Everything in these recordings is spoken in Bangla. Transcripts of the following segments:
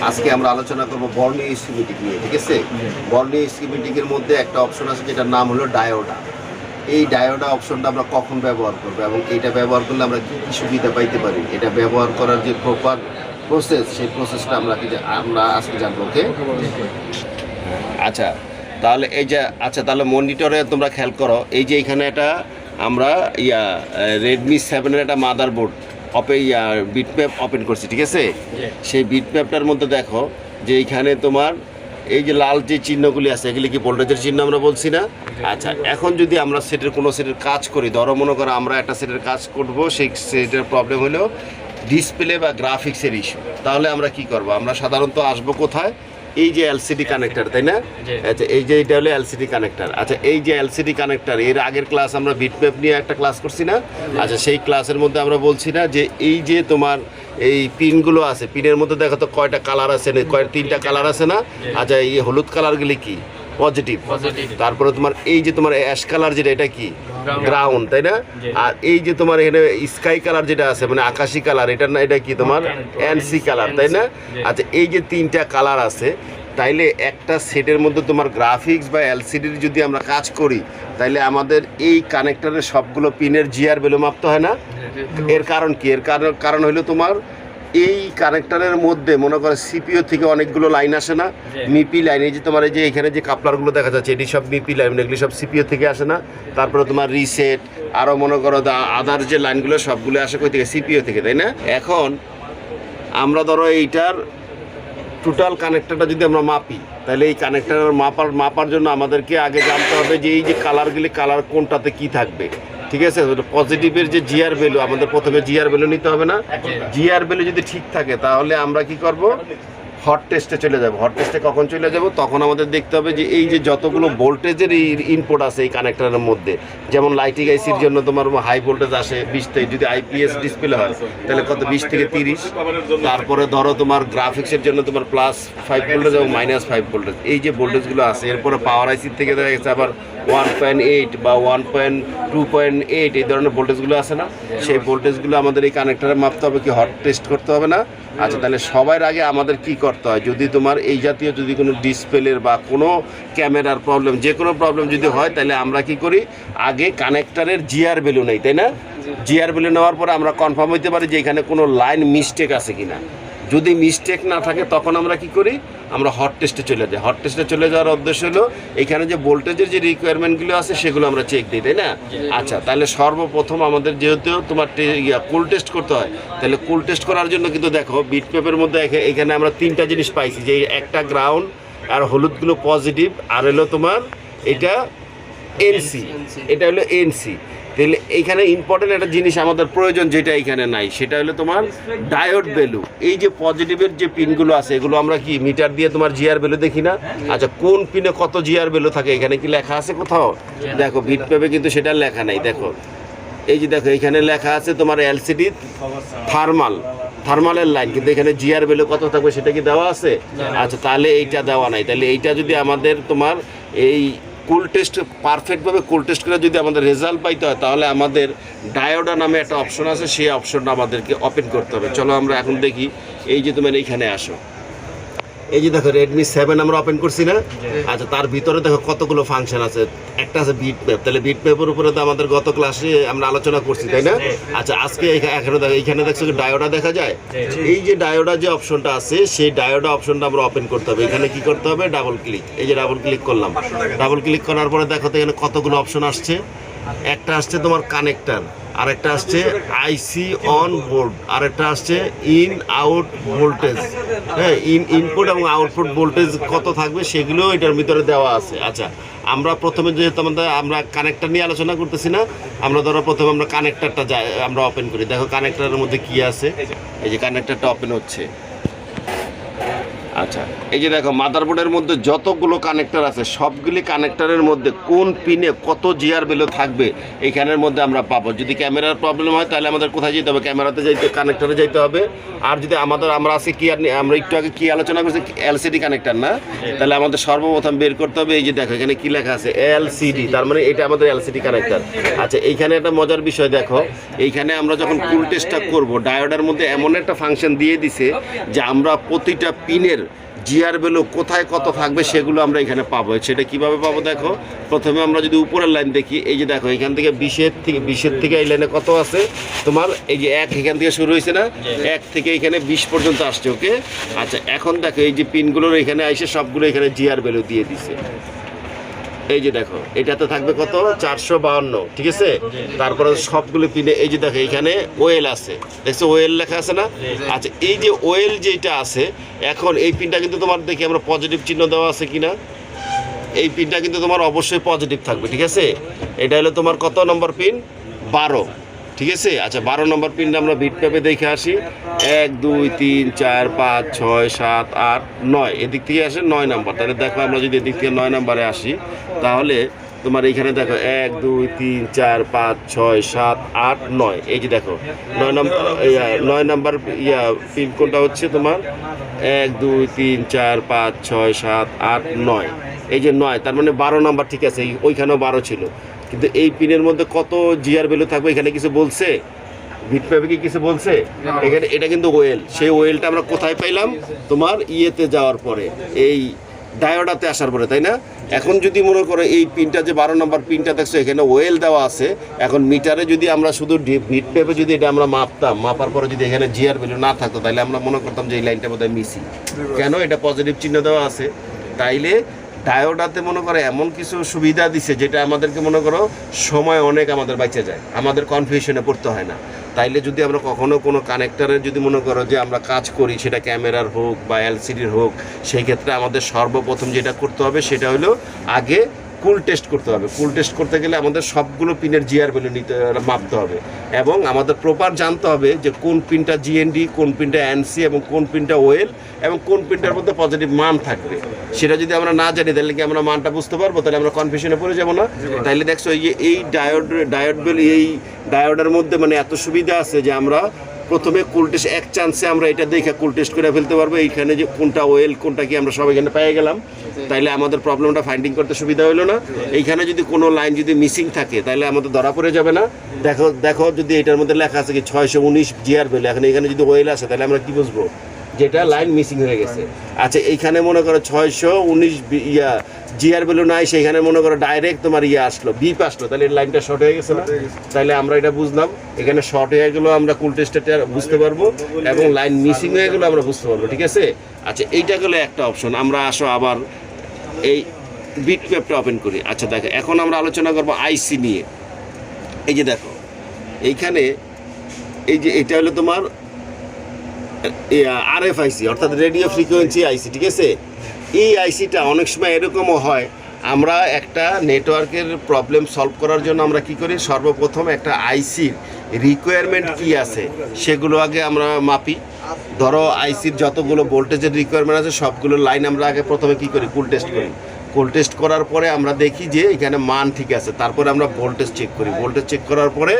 আজকে আমরা আলোচনা করব বর্ণীয় স্কিমেটিক নিয়ে, ঠিক আছে? বর্ণীয় স্কিমেটিকের মধ্যে একটা অপশন আছে যেটার নাম হলো ডায়োডা। এই ডায়োডা অপশনটা আমরা কখন ব্যবহার করবো এবং এটা ব্যবহার করলে আমরা কী কী সুবিধা পাইতে পারি, এটা ব্যবহার করার যে প্রপার প্রসেস, সেই প্রসেসটা আমরা আজকে জানবো। ওকে, আচ্ছা তাহলে তাহলে মনিটরে তোমরা খেয়াল করো, এই যে এখানে একটা আমরা রেডমি 7-এর একটা মাদার বোর্ড বিটম্যাপ ওপেন করছি, ঠিক আছে? সেই বিটম্যাপটার মধ্যে দেখো যে এইখানে তোমার এই যে লাল যে চিহ্নগুলি আছে এগুলি কি ভোল্টেজের চিহ্ন আমরা বলছি না? আচ্ছা, এখন যদি আমরা কোনো সেটের কাজ করি, ধরো মনে করো আমরা একটা সেটের কাজ করবো, সেই সেটের প্রবলেম হলো ডিসপ্লে বা গ্রাফিক্সের ইস্যু, তাহলে আমরা কি করব? আমরা সাধারণত আসবো কোথায়? এই যে এলসিডি কানেক্টর, তাই না? আচ্ছা, এই যে এটা হলো এলসিডি কানেক্টর। আচ্ছা, এই যে এলসিডি কানেক্টর, এর আগের ক্লাস আমরা বিটম্যাপ নিয়ে একটা ক্লাস করছি না? আচ্ছা, সেই ক্লাসের মধ্যে আমরা বলছি না যে এই যে তোমার এই পিনগুলো আছে, পিনের মধ্যে দেখো তো কয়টা কালার আছে, তিনটা কালার আছে না? আচ্ছা, এই হলুদ কালারগুলি কি? পজিটিভ। তারপরে তোমার এই যে তোমার অ্যাশ কালার যেটা, এটা কি? গ্রাউন্ড, তাই না? আর এই যে তোমার এখানে স্কাই কালার যেটা আছে, মানে আকাশি কালার, এটা কি তোমার এনসি কালার, তাই না? আচ্ছা, এই যে তিনটা কালার আছে, তাইলে একটা সেটের মধ্যে তোমার গ্রাফিক্স বা এলসিডির যদি আমরা কাজ করি, তাইলে আমাদের এই কানেক্টরের সবগুলো পিনের জিআর ভ্যালু মাপতে হয় না? এর কারণ কি? এর কারণ হলো তোমার এই কানেক্টরের মধ্যে মনে করো সিপিও থেকে অনেকগুলো লাইন আসে না? মিপি লাইন, এই যে তোমার এই যে এখানে যে কাপলারগুলো দেখা যাচ্ছে, এটি সব মিপি লাইন, এগুলি সব সিপিও থেকে আসে না? তারপরে তোমার রিসেট, আরও মনে করো আদার যে লাইনগুলো সবগুলো আসে কই থেকে? সিপিও থেকে, তাই না? এখন আমরা ধরো এইটার টোটাল কানেক্টরটা যদি আমরা মাপি, তাহলে এই কানেক্টরের মাপার জন্য আমাদেরকে আগে জানতে হবে যে এই যে কালারগুলি, কালার কোনটাতে কি থাকবে, ঠিক আছে? পজিটিভের যে জিআর ভ্যালু, আমাদের প্রথমে জিআর ভ্যালু নিতে হবে না? জিআর ভ্যালু যদি ঠিক থাকে তাহলে আমরা কি করব? হট টেস্টে চলে যাব। হট টেস্টে কখন চলে যাব? তখন আমাদের দেখতে হবে যে এই যে যতগুলো ভোল্টেজের ইনপুট আছে এই কানেক্টরের মধ্যে, যেমন লাইটিং আইসির জন্য তোমার হাই ভোল্টেজ আসে 20 থেকে, যদি আইপিএস ডিসপ্লে হয় তাহলে কত? 20 থেকে 30। তারপরে ধরো তোমার গ্রাফিক্সের জন্য তোমার +5 ভোল্টেজ এবং -5 ভোল্টেজ, এই যে ভোল্টেজগুলো আছে। এরপরে পাওয়ার আইসির থেকে দেখা গেছে আবার 1.8 বা 1.2.8 এই ধরনের ভোল্টেজগুলো আছে না? সেই ভোল্টেজগুলো আমাদের এই কানেক্টরে মাপতে হবে কি? হট টেস্ট করতে হবে না? আচ্ছা, তাহলে সবার আগে আমাদের কি করতে হয়? যদি তোমার এই জাতীয় যদি কোনো ডিসপ্লের বা কোনো ক্যামেরার প্রবলেম, যে কোনো প্রবলেম যদি হয়, তাহলে আমরা কি করি? আগে কানেক্টরের জিআর ভ্যালু নেই, তাই না? জিআর ভ্যালু নেওয়ার পরে আমরা কনফার্ম হইতে পারি যে এখানে কোনো লাইন মিস্টেক আছে কিনা। যদি মিস্টেক না থাকে তখন আমরা কি করি? আমরা হট টেস্টে চলে যাই। হট টেস্টে চলে যাওয়ার উদ্দেশ্য হলো এখানে যে ভোল্টেজের যে রিকোয়ারমেন্টগুলো আছে সেগুলো আমরা চেক দিই, তাই না? আচ্ছা, তাহলে সর্বপ্রথম আমাদের যেহেতু তোমার কুল টেস্ট করতে হয়, তাহলে কুল টেস্ট করার জন্য কিন্তু দেখো বিটম্যাপের মধ্যে এখানে আমরা তিনটা জিনিস পাইছি, যে একটা গ্রাউন্ড, আর হলুদগুলো পজিটিভ, আর হলো তোমার এটা এনসি, এটা হলো এনসি। তাহলে এইখানে ইম্পর্টেন্ট একটা জিনিস আমাদের প্রয়োজন যেটা এখানে নাই, সেটা হলো তোমার ডায়োড ভ্যালু। এই যে পজিটিভের যে পিনগুলো আছে এগুলো আমরা কি মিটার দিয়ে তোমার জিআর ভ্যালু দেখি না? আচ্ছা, কোন পিনে কত জিআর ভ্যালু থাকে এখানে কি লেখা আছে কোথাও? দেখো বিটম্যাপে কিন্তু সেটা লেখা নাই। দেখো এই যে দেখো এখানে লেখা আছে তোমার এলসিডি থার্মালের লাইন, কিন্তু এখানে জিআর ভ্যালু কত থাকবে সেটা কি দেওয়া আছে? আচ্ছা, তাহলে এইটা দেওয়া নাই। তাহলে এইটা যদি আমাদের তোমার এই কুল টেস্ট পারফেক্টভাবে কুল টেস্ট করে যদি আমাদের রেজাল্ট পাইতে হয়, তাহলে আমাদের ডায়োডা নামে একটা অপশন আছে, সেই অপশনটা আমাদেরকে ওপেন করতে হবে। চলো আমরা এখন দেখি। এই যে তোমার এইখানে আসো, এই যে দেখো রেডমি 7 আমরা ওপেন করছি না? আচ্ছা, তার ভিতরে দেখো কতগুলো ফাংশন আছে। একটা আছে বিটম্যাপ, তাহলে বিটম্যাপের উপরে তো আমাদের গত ক্লাসে আমরা আলোচনা করছি, তাই না? আচ্ছা, আজকে এখানে দেখছো ডায়োডা দেখা যায়। এই যে ডায়োডা যে অপশনটা আছে, সেই ডায়োডা অপশনটা আমরা ওপেন করতে হবে। এখানে কি করতে হবে? Double click. এই যে ডাবল ক্লিক করলাম। ডাবল ক্লিক করার পরে দেখো তো এখানে কতগুলো অপশন আসছে। একটা আসছে তোমার কানেক্টর, আরেকটা আসছে আইসি অন বোর্ড, আরেকটা আসছে ইন আউট ভোল্টেজ। হ্যাঁ, ইনপুট এবং আউটপুট ভোল্টেজ কত থাকবে সেগুলো এটার ভিতরে দেওয়া আছে। আচ্ছা, আমরা প্রথমে যেহেতু আমরা কানেক্টর নিয়ে আলোচনা করতেছি না, আমরা ধরো প্রথমে আমরা কানেক্টরটা আমরা ওপেন করি। দেখো কানেক্টরের মধ্যে কি আছে। এই যে কানেক্টরটা ওপেন হচ্ছে। আচ্ছা, এই যে দেখো মাদারবোর্ডের মধ্যে যতগুলো কানেক্টর আছে সবগুলি কানেক্টরের মধ্যে কোন পিনে কত জিআর ভ্যালু থাকবে এইখানের মধ্যে আমরা পাবো। যদি ক্যামেরার প্রবলেম হয় তাহলে আমাদের কোথায় যেতে হবে? ক্যামেরাতে যাইতে, কানেক্টরে যাইতে হবে। আর যদি আমরা আছি কি, আমরা একটু আগে কি আলোচনা করছি, এলসিডি কানেক্টর না, তাহলে আমাদের সর্বপ্রথম বের করতে হবে। এই যে দেখো এখানে কি লেখা আছে, এলসিডি, তার মানে এটা আমাদের এলসিডি কানেক্টর। আচ্ছা, এইখানে একটা মজার বিষয় দেখো, এইখানে আমরা যখন কুল টেস্টটা করবো, ডায়োডের মধ্যে এমন একটা ফাংশন দিয়ে দিছে যে আমরা প্রতিটা পিনের জিআর ভ্যালু কোথায় কত থাকবে সেগুলো আমরা এখানে পাবো। সেটা কিভাবে পাবো দেখো, প্রথমে আমরা যদি উপরের লাইন দেখি, এই যে দেখো এখান থেকে 20 থেকে এই লাইনে কত আছে তোমার, এই যে 1 এখান থেকে শুরু হয়েছে না, 1 থেকে এখানে 20 পর্যন্ত আসছে। ওকে, আচ্ছা এখন দেখো এই যে পিনগুলোর এখানে এসে সবগুলো এখানে জিআর ভ্যালু দিয়ে দিছে। এই যে দেখো এটাতে থাকবে কত, 452, ঠিক আছে। তারপরে সবগুলো পিনে এই যে দেখো এখানে ওয়েল আছে, দেখছো ওয়েল লেখা আছে না। আচ্ছা, এই যে ওয়েল যেটা আছে, এখন এই পিনটা কিন্তু তোমার দেখি আমরা পজিটিভ চিহ্ন দেওয়া আছে কিনা, এই পিনটা কিন্তু তোমার অবশ্যই পজিটিভ থাকবে, ঠিক আছে। এটা হলো তোমার কত নম্বর পিন, 12, ঠিক আছে। আচ্ছা, 12 নম্বর পিনটা আমরা বিট পেপে দেখে আসি। 1 2 3 4 5 6 7 8 9, এদিক থেকে আসে 9 নম্বর। তাহলে দেখো আমরা যদি এদিক থেকে 9 নম্বরে আসি, তাহলে তোমার এইখানে দেখো 1 2 3 4 5 6 7 8 9, এই যে দেখো 9 নম্বর পিন কোনটা হচ্ছে তোমার, 1 2 3 4 5 6 7 8 9, এই যে 9, তার মানে 12 নম্বর, ঠিক আছে। ওইখানেও 12 ছিল, কিন্তু এই পিনের মধ্যে কত জিআর ভ্যালু থাকবে এখানে কিছু বলছে? বিটপ্যাপে কি কিছু বলছে? এখানে এটা কিন্তু ওয়েল, সেই ওয়েলটা আমরা কোথায় পাইলাম? তোমার ইয়েতে যাওয়ার পরে, এই ডায়োডাতে আসার পরে, তাই না? এখন যদি মনে করো এই পিনটা যে 12 নম্বর পিনটা দেখছো এখানে ওয়েল দেওয়া আছে, এখন মিটারে যদি আমরা শুধু বিটপ্যাপে যদি এটা আমরা মাপতাম, মাপার পরে যদি এখানে জিআর ভ্যালু না থাকতো, তাহলে আমরা মনে করতাম যে এই লাইনটা বোধহয় মিসিং। কেন? এটা পজিটিভ চিহ্ন দেওয়া আছে। তাইলে ডায়োডাতে মনে করো এমন কিছু সুবিধা দিছে যেটা আমাদেরকে মনে করো সময় অনেক আমাদের বাঁচে যায়, আমাদের কনফিউশনে পড়তে হয় না। তাইলে যদি আমরা কখনো কোনো কানেক্টরের যদি মনে করো যে আমরা কাজ করি, সেটা ক্যামেরার হোক বা এলসিডির হোক, সেই ক্ষেত্রে আমাদের সর্বপ্রথম যেটা করতে হবে সেটা হলো আগে কুল টেস্ট করতে হবে। কুল টেস্ট করতে গেলে আমাদের সবগুলো পিনের জিআর ভ্যালু মাপতে হবে, এবং আমাদের প্রপার জানতে হবে যে কোন পিনটা জিএনডি, কোন পিনটা এনসি, এবং কোন পিনটা ওয়েল, এবং কোন পিনটার মধ্যে পজিটিভ মান থাকবে। সেটা যদি আমরা না জানি তাহলে কি আমরা মানটা বুঝতে পারবো? তাহলে আমরা কনফিউশনে পড়ে যাবো না? তাইলে দেখছো এই ডায়োড ভ্যালু, এই ডায়োডের মধ্যে মানে এত সুবিধা আছে যে আমরা প্রথমে কুল টেস্ট এক চান্সে আমরা এটা দেখে কুল টেস্ট করে ফেলতে পারবো। এইখানে যে কোনটা ওয়েল কোনটা কি আমরা সব এখানে পেয়ে গেলাম, তাইলে আমাদের প্রবলেমটা ফাইন্ডিং করতে সুবিধা হলো না। এইখানে যদি কোনো লাইন যদি মিসিং থাকে তাহলে আমাদের ধরা পড়ে যাবে না। দেখো যদি এটার মধ্যে লেখা আছে কি 619 জিআর ভ্যালু, এখন এখানে যদি ওয়েল আসে তাহলে আমরা কি বুঝবো? যেটা লাইন মিসিং হয়ে গেছে। আচ্ছা, এইখানে মনে করো 619 জিআর ভ্যালু নাই, সেইখানে মনে করো ডাইরেক্ট তোমার আসলো, বিপ আসলো, তাহলে লাইনটা শর্ট হয়ে গেছে না? তাহলে আমরা এটা বুঝলাম, এখানে শর্ট হয়ে গেলেও আমরা কুল টেস্টটা বুঝতে পারবো, এবং লাইন মিসিং হয়ে গেলেও আমরা বুঝতে পারবো, ঠিক আছে। আচ্ছা, এইটা গেলে একটা অপশন। আমরা আসো আবার এই বিটম্যাপটা ওপেন করি। আচ্ছা দেখো, এখন আমরা আলোচনা করবো আইসি নিয়ে। এই যে দেখো এইখানে, এই যে এটা হলো তোমার আরএফআইসি, অর্থাৎ রেডিও ফ্রিকোয়েন্সি আইসি, ঠিক আছে। এই আইসিটা অনেক সময় এরকমও হয়, আমরা একটা নেটওয়ার্কের প্রবলেম সলভ করার জন্য আমরা কি করি, সর্বপ্রথম একটা আইসির রিকোয়ারমেন্ট কি আছে সেগুলো আগে আমরা মাপি। ধরো আইসির যতগুলো ভোল্টেজের রিকোয়ারমেন্ট আছে সবগুলো লাইন আমরা আগে প্রথমে কি করি, কুল টেস্ট করি। কুল টেস্ট করার পরে আমরা দেখি যে এখানে মান ঠিক আছে, তারপরে আমরা ভোল্টেজ চেক করি। ভোল্টেজ চেক করার পরে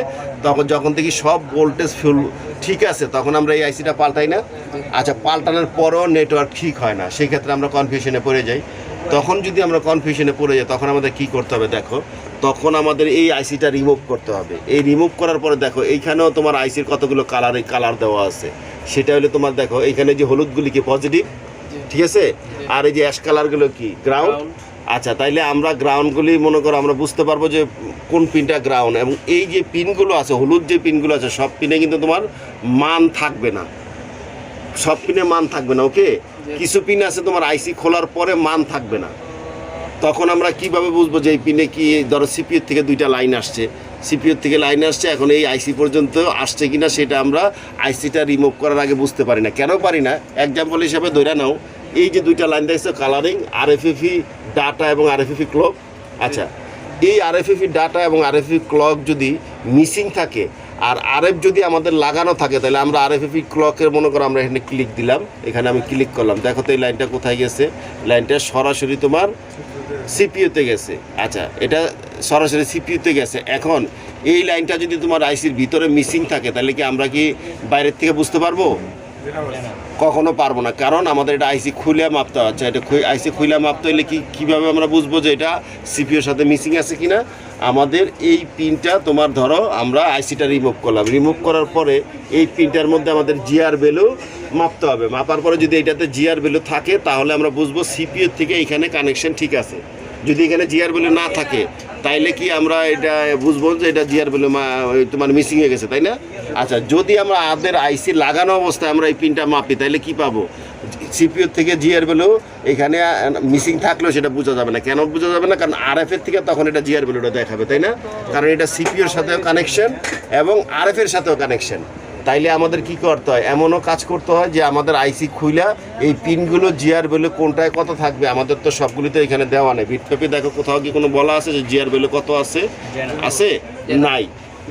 যখন দেখি সব ভোল্টেজ ফুল ঠিক আছে, তখন আমরা এই আইসিটা পাল্টাই না। আচ্ছা, পাল্টানোর পরও নেটওয়ার্ক ঠিক হয় না, সেই ক্ষেত্রে আমরা কনফিউশনে পড়ে যাই। তখন যদি আমরা কনফিউশনে পড়ে যাই তখন আমাদের কি করতে হবে দেখো, তখন আমাদের এই আইসিটা রিমুভ করতে হবে। এই রিমুভ করার পরে দেখো এইখানেও তোমার আইসির কতগুলো কালার দেওয়া আছে, সেটা হলো তোমার দেখো এখানে যে হলুদগুলি কি পজিটিভ, ঠিক আছে, আর এই যে অ্যাশ কালারগুলো কি গ্রাউন্ড। আচ্ছা, তাইলে আমরা গ্রাউন্ডগুলি মনে করো আমরা বুঝতে পারবো যে কোন পিনটা গ্রাউন্ড, এবং এই যে পিনগুলো আছে হলুদ যে পিনগুলো আছে সব পিনে কিন্তু তোমার মান থাকবে না, সব পিনে মান থাকবে না। ওকে, কিছু পিন আছে তোমার আইসি খোলার পরে মান থাকবে না, তখন আমরা কিভাবে বুঝবো যে এই পিনে কি, ধরো সিপিইউ থেকে দুইটা লাইন আসছে, সিপিইউ থেকে লাইন আসছে, এখন এই আইসি পর্যন্ত আসছে কিনা সেটা আমরা আইসিটা রিমুভ করার আগে বুঝতে পারি না। কেন পারি না? এক্সাম্পল হিসাবে ধরে নাও, এই যে দুইটা লাইন দেখছো কালারিং, আরএফএফই ডাটা এবং আরএফএফই ক্লক। আচ্ছা, এই আরএফএফই ডাটা এবং আরএফএফই ক্লক যদি মিসিং থাকে, আর আরএফ যদি আমাদের লাগানো থাকে তাহলে আমরা আরএফএফি ক্লকের মনে করো আমরা এখানে ক্লিক দিলাম, এখানে আমি ক্লিক করলাম, দেখো তো এই লাইনটা কোথায় গেছে, লাইনটা সরাসরি তোমার সিপিইউতে গেছে। আচ্ছা, এটা সরাসরি সিপিইউতে গেছে। এখন এই লাইনটা যদি তোমার আইসির ভিতরে মিসিং থাকে তাহলে কি আমরা কি বাইরের থেকে বুঝতে পারবো? কখনো পারবো না, কারণ আমাদের এটা আইসি খুলে মাপতে হচ্ছে। এটা আইসি খুলে মাপতে হলে কীভাবে আমরা বুঝবো যে এটা সিপিইউর সাথে মিসিং আছে কিনা? আমাদের এই পিনটা তোমার ধরো আমরা আইসিটা রিমুভ করলাম, রিমুভ করার পরে এই পিনটার মধ্যে আমাদের জিআর ভ্যালু মাপতে হবে। মাপার পরে যদি এটাতে জিআর ভ্যালু থাকে তাহলে আমরা বুঝবো সিপিইউর থেকে এখানে কানেকশন ঠিক আছে। যদি এখানে জিআর ভ্যালু না থাকে তাইলে কি আমরা এটা বুঝবো যে এটা জিআর ভ্যালু তোমার মিসিং হয়ে গেছে, তাই না? আচ্ছা, যদি আমরা আমাদের আইসি লাগানো অবস্থায় আমরা এই পিনটা মাপি তাইলে কি পাবো? সিপিইউর থেকে জিআর ভ্যালু এখানে মিসিং থাকলেও সেটা বোঝা যাবে না। কেন বোঝা যাবে না? কারণ আরএফের থেকে তখন এটা জিআর ভ্যালুটা দেখাবে, তাই না? কারণ এটা সিপিইউর সাথেও কানেকশন এবং আরএফের সাথেও কানেকশন। তাইলে আমাদের কি করতে হয়? এমনও কাজ করতে হয় যে আমাদের আইসি খুইলা এই পিনগুলো জিআর ভ্যালু কোনটায় কত থাকবে, আমাদের তো সবগুলিতে এখানে দেওয়া নেই। বিটম্যাপে দেখো কোথাও কি কোনো বলা আছে যে জিআর ভ্যালু কত আছে? আছে? নাই।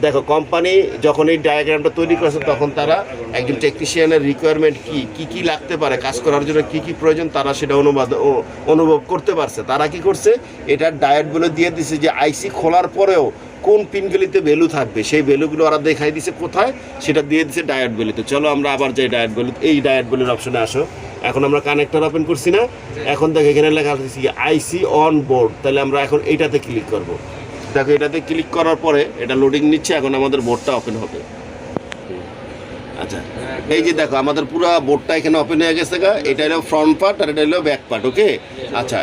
দেখো, কোম্পানি যখন এই ডায়াগ্রামটা তৈরি করেছে তখন তারা একজন টেকনিশিয়ানের রিকোয়ারমেন্ট কি লাগতে পারে, কাজ করার জন্য কি প্রয়োজন তারা সেটা অনুভব করতে পারছে। তারা কি করছে? এটার ডায়োডগুলো দিয়ে দিছে যে আইসি খোলার পরেও কোন পিনগুলিতে ভ্যালু থাকবে সেই ভ্যালুগুলো ওরা দেখাই দিছে কোথায়, সেটা দিয়ে দিছে ডায়োড ভ্যালুতে। চলো আমরা আবার যাই ডায়োড ভ্যালু, এই ডায়োড ভ্যালুর অপশনে আসো। এখন আমরা কানেক্টর ওপেন করছি না, এখন দেখো এখানে লেখা আছে আইসি অন বোর্ড। তাহলে আমরা এখন এইটাতে ক্লিক করব। দেখো, এটাতে ক্লিক করার পরে এটা লোডিং নিচ্ছে, এখন আমাদের বোর্ডটা ওপেন হবে। আচ্ছা, এই যে দেখো আমাদের পুরো বোর্ডটা এখানে ওপেন হয়ে গেছে। এটা হলো ফ্রন্ট পার্ট আর এটা হলো ব্যাক পার্ট। ওকে, আচ্ছা,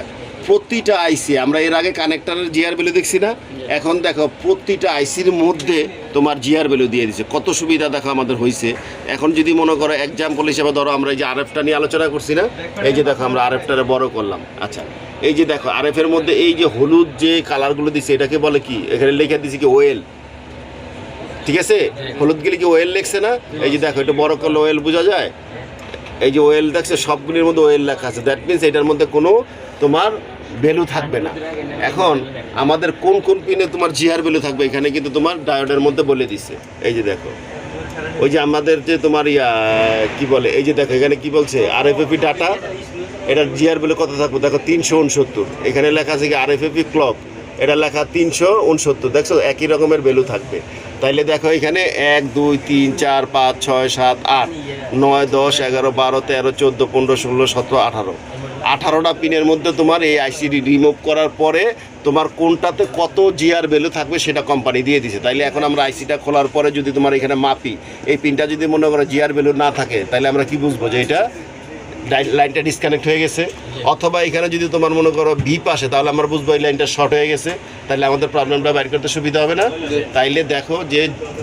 প্রতিটা আইসি আমরা এর আগে কানেক্টরের জিআর ভ্যালু দেখছি না, এখন দেখো প্রতিটা আইসির মধ্যে তোমার জিআর ভ্যালু দিয়ে দিচ্ছে। কত সুবিধা দেখো আমাদের হয়েছে। এখন যদি মনে করো এক্সাম্পল হিসেবে ধরো আমরা এই যে আরএফটা নিয়ে আলোচনা করছি না, এই যে দেখো আমরা আরএফটারে বড় করলাম। আচ্ছা, এই যে দেখো আরএফের মধ্যে এই যে হলুদ যে কালারগুলো দিচ্ছে এটাকে বলে কি? এখানে লেখা দিচ্ছে কি? ওয়েল। ঠিক আছে, হলুদ গেলে কি ওয়েল লেখছে না? এই যে দেখো, এটা বড় করলে ওয়েল বোঝা যায়। এই যে ওয়েল দেখছে, সবগুলির মধ্যে ওয়েল লেখা আছে। দ্যাট মিনস এটার মধ্যে কোনো তোমার ভ্যালু থাকবে না। এখন আমাদের কোন কোন পিনে তোমার জিআর ভ্যালু থাকবে এখানে কিন্তু তোমার ডায়োডের মধ্যে বলে দিছে। এই যে দেখো, ওই যে আমাদের যে তোমার কি বলে, এই যে দেখো এখানে কি বলছে আরএফএফি ডাটা, এটার জিআর ভ্যালু কত থাকবে দেখো 369। এখানে লেখা আছে কি আরএফএফি ক্লক, এটা লেখা 369। দেখছো একই রকমের ভ্যালু থাকবে। তাইলে দেখো এখানে 1 2 3 4 5 6 7 8 9 10 11 12 13 14 15 16 17 18 18টা পিনের মধ্যে তোমার এই আইসিডি রিমুভ করার পরে তোমার কোনটাতে কত জিআর ভ্যালু থাকবে সেটা কোম্পানি দিয়ে দিছে। তাইলে এখন আমরা আইসিটা খোলার পরে যদি তোমার এখানে মাপি, এই পিনটা যদি মনে করো জিআর ভ্যালু না থাকে তাহলে আমরা কি বুঝবো যে এটা লাইনটা ডিসকানেক্ট হয়ে গেছে। অথবা এখানে যদি তোমার মনে করো ভিপ আসে তাহলে আমরা বুঝবো এই লাইনটা শর্ট হয়ে গেছে, তাহলে আমাদের প্রবলেমটা বাইর করতে সুবিধা হবে না। তাইলে দেখো যে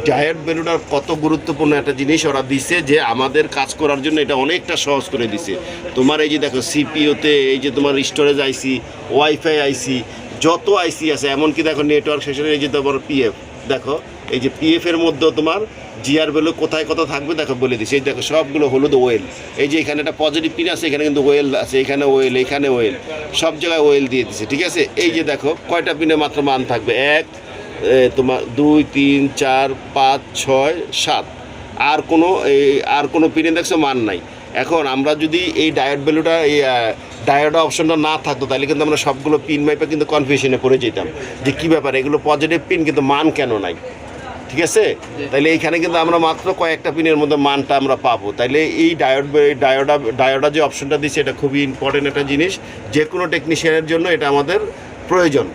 ডায়োড ভ্যালুটা কত গুরুত্বপূর্ণ একটা জিনিস ওরা দিছে, যে আমাদের কাজ করার জন্য এটা অনেকটা সহজ করে দিছে। তোমার এই যে দেখো সিপিইউতে এই যে তোমার স্টোরেজ আইসি, ওয়াইফাই আইসি, যত আইসি আছে, এমনকি দেখো নেটওয়ার্ক সেশনে এই যে তোমার পিএফ, দেখো এই যে পিএফ এর মধ্যে তোমার জিআর ভ্যালু কোথায় কত থাকবে দেখো বলে দিচ্ছে। এই দেখো সবগুলো হলুদ ওয়েল। এই যে এখানে একটা পজিটিভ পিন আছে, এখানে কিন্তু ওয়েল আছে, এখানে ওয়েল, এখানে ওয়েল, সব জায়গায় ওয়েল দিয়ে দিচ্ছে। ঠিক আছে, এই যে দেখো কয়টা পিনে মাত্র মান থাকবে, 1 তোমার 2 3 4 5 6 7, আর কোনো পিনে দেখছো মান নাই। এখন আমরা যদি এই ডায়োড ভ্যালুটা এই ডায়োড অপশনটা না থাকতো তাহলে কিন্তু আমরা সবগুলো পিন মাইপে কিন্তু কনফিউশনে পড়ে যেতাম যে কী ব্যাপার, এগুলো পজিটিভ পিন কিন্তু মান কেন নাই। ঠিক আছে, তাইলে এইখানে কিন্তু আমরা মাত্র কয়েকটা পিনের মধ্যে মানটা আমরা পাবো। তাইলে এই ডায়োডা যে অপশনটা দিচ্ছে এটা খুবই ইম্পর্টেন্ট একটা জিনিস, যে কোনো টেকনিশিয়ানের জন্য এটা আমাদের প্রয়োজন।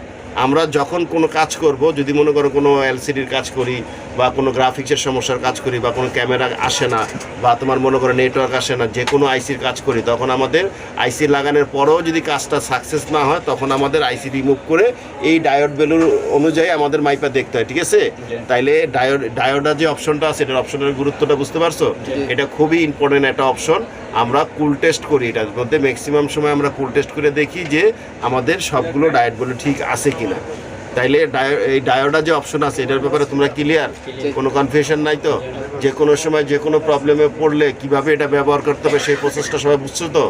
আমরা যখন কোনো কাজ করব, যদি মনে করো কোনো এলসিডির কাজ করি বা কোনো গ্রাফিক্সের সমস্যার কাজ করি বা কোনো ক্যামেরা আসে না বা তোমার মনে করো নেটওয়ার্ক আসে না, যে কোনো আইসির কাজ করি, তখন আমাদের আইসি লাগানোর পরেও যদি কাজটা সাকসেস না হয় তখন আমাদের আইসি রিমুভ করে এই ডায়োড ভ্যালুর অনুযায়ী আমাদের মাইপা দেখতে হয়। ঠিক আছে, তাইলে ডায়োডা যে অপশনটা আছে এটার অপশনের গুরুত্বটা বুঝতে পারছো? এটা খুবই ইম্পর্টেন্ট একটা অপশন। আমরা কুল টেস্ট করি, এটার মধ্যে ম্যাক্সিমাম সময় আমরা কুল টেস্ট করে দেখি যে আমাদের সবগুলো ডায়োডগুলো ঠিক আছে কিনা। তাইলে এই ডায়োডা যে অপশন আছে এটার ব্যাপারে তোমরা ক্লিয়ার? কোনো কনফিউশন নাই তো? যে কোনো সময় যে কোনো প্রবলেমে পড়লে কিভাবে এটা ব্যবহার করতে হবে সেই প্রসেসটা সবাই বুঝছো তো?